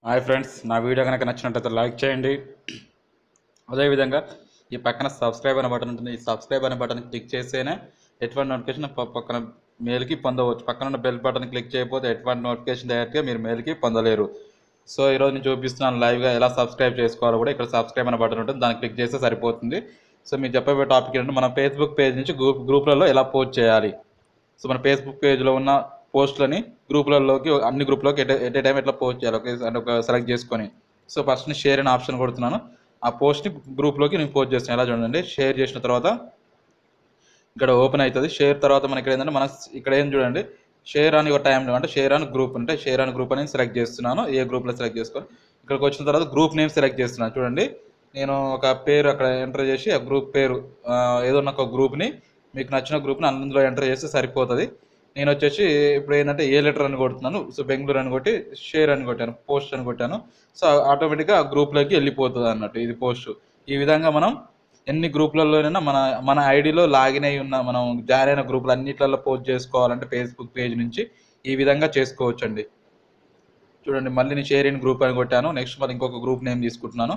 Hi friends, నా video కనుక నచ్చినట్లయితే లైక్ చేయండి. అదేవిధంగా ఈ పక్కన సబ్స్క్రైబ్ అనే బటన్ ఉంటుంది. ఈ సబ్స్క్రైబ్ అనే బటన్ క్లిక్ చేస్తేనే ఎటువంటి నోటిఫికేషన్ పక్కన మెయిల్కి పొందవచ్చు. పక్కన ఉన్న బెల్ బటన్ క్లిక్ చేయకపోతే ఎటువంటి నోటిఫికేషన్ డైరెక్ట్గా మీరు మెయిల్కి పొందలేరు. సో ఈరోజు నేను చూపిస్తున్నాను లైవ్గా ఎలా సబ్స్క్రైబ్ చేసుకోవాలో కూడా. ఇక్కడ సబ్స్క్రైబ్ అనే బటన్ ఉంటుంది, దాన్ని క్లిక్ చేస్తే సరిపోతుంది. సో మీరు చెప్పబోయే టాపిక్ ఏంటంటే మన ఫేస్బుక్ పేజ్ నుంచి గ్రూప్లలో ఎలా పోస్ట్ చేయాలి. సో మన ఫేస్బుక్ పేజ్లో ఉన్న పోస్టులని గ్రూపులలోకి అన్ని గ్రూప్లోకి ఎట్ ఏ టైం ఎట్లా పోస్ట్ చేయాలి అంటే ఒక సెలెక్ట్ చేసుకొని. సో ఫస్ట్ నేను షేర్ అనే ఆప్షన్ కొడుతున్నాను. ఆ పోస్ట్ని గ్రూప్లోకి నేను పోస్ట్ చేస్తాను. ఎలా చూడండి, షేర్ చేసిన తర్వాత ఇక్కడ ఓపెన్ అవుతుంది. షేర్ తర్వాత మనకి ఇక్కడ ఏంటంటే ఇక్కడ ఏం చూడండి, షేర్ అని ఒక టైంలో అంటే షేర్ అని గ్రూప్ అంటే షేర్ అని గ్రూప్ అనేది సెలెక్ట్ చేస్తున్నాను. ఏ గ్రూప్లో సెలెక్ట్ చేసుకొని ఇక్కడికి వచ్చిన తర్వాత గ్రూప్ నేమ్ సెలెక్ట్ చేస్తున్నాను. చూడండి, నేను ఒక పేరు అక్కడ ఎంటర్ చేసి ఆ గ్రూప్ పేరు ఏదో ఒక గ్రూప్ని మీకు నచ్చిన గ్రూప్ని అందులో ఎంటర్ చేస్తే సరిపోతుంది. నేను వచ్చేసి ఇప్పుడు ఏంటంటే ఏ లెటర్ అని కొడుతున్నాను. సో బెంగళూరు అని కొట్టి షేర్ అని కొట్టాను, పోస్ట్ అని కొట్టాను. సో ఆటోమేటిక్గా ఆ గ్రూప్లోకి వెళ్ళిపోతుంది అన్నట్టు ఇది పోస్ట్. ఈ విధంగా మనం ఎన్ని గ్రూపులలోనైనా మన మన ఐడిలో లాగిన్ అయి ఉన్న మనం జాయిన్ అయిన గ్రూపులు అన్నిట్లలో పోస్ట్ చేసుకోవాలంటే ఫేస్బుక్ పేజ్ నుంచి ఈ విధంగా చేసుకోవచ్చు అండి. చూడండి, మళ్ళీ నేను షేర్ ఇన్ గ్రూప్ అని కొట్టాను. నెక్స్ట్ మళ్ళీ ఇంకొక గ్రూప్ నేమ్ తీసుకుంటున్నాను,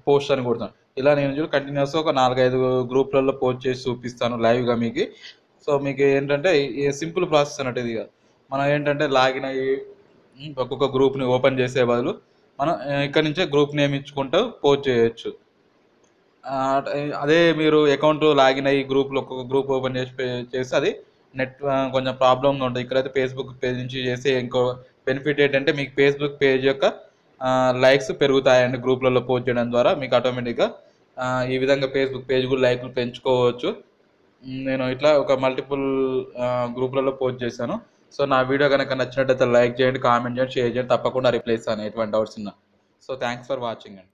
పోస్ట్ అని కొడుతాను. ఇలా నేను చూడు కంటిన్యూస్గా ఒక 4-5 గ్రూప్లలో పోస్ట్ చేసి చూపిస్తాను లైవ్గా మీకు. సో మీకు ఏంటంటే సింపుల్ ప్రాసెస్ అన్నట్టు ఇది. మనం ఏంటంటే లాగిన్ అయ్యి ఒక్కొక్క గ్రూప్ని ఓపెన్ చేసే బదులు మనం ఇక్కడ నుంచే గ్రూప్ నేమ్ ఇచ్చుకుంటూ పోస్ట్ చేయొచ్చు. అదే మీరు అకౌంట్ లాగిన్ అయ్యి గ్రూప్లో ఒక్కొక్క గ్రూప్ ఓపెన్ చేసి అది నెట్ కొంచెం ప్రాబ్లంగా ఉంటుంది. ఇక్కడైతే ఫేస్బుక్ పేజ్ నుంచి చేస్తే ఇంకో బెనిఫిట్ ఏంటంటే మీకు ఫేస్బుక్ పేజ్ యొక్క లైక్స్ పెరుగుతాయండి. గ్రూప్లలో పోస్ట్ చేయడం ద్వారా మీకు ఆటోమేటిక్గా ఈ విధంగా ఫేస్బుక్ పేజ్ కూడా లైక్లు పెంచుకోవచ్చు. నేను ఇట్లా ఒక మల్టిపుల్ గ్రూప్లలో పోస్ట్ చేశాను. సో నా వీడియో కనుక నచ్చినట్టయితే లైక్ చేయండి, కామెంట్ చేయండి, షేర్ చేయండి. తప్పకుండా రిప్లై ఇస్తాను ఎటువంటి డౌట్స్ ఉన్నా. సో థ్యాంక్స్ ఫర్ వాచింగ్ అండి.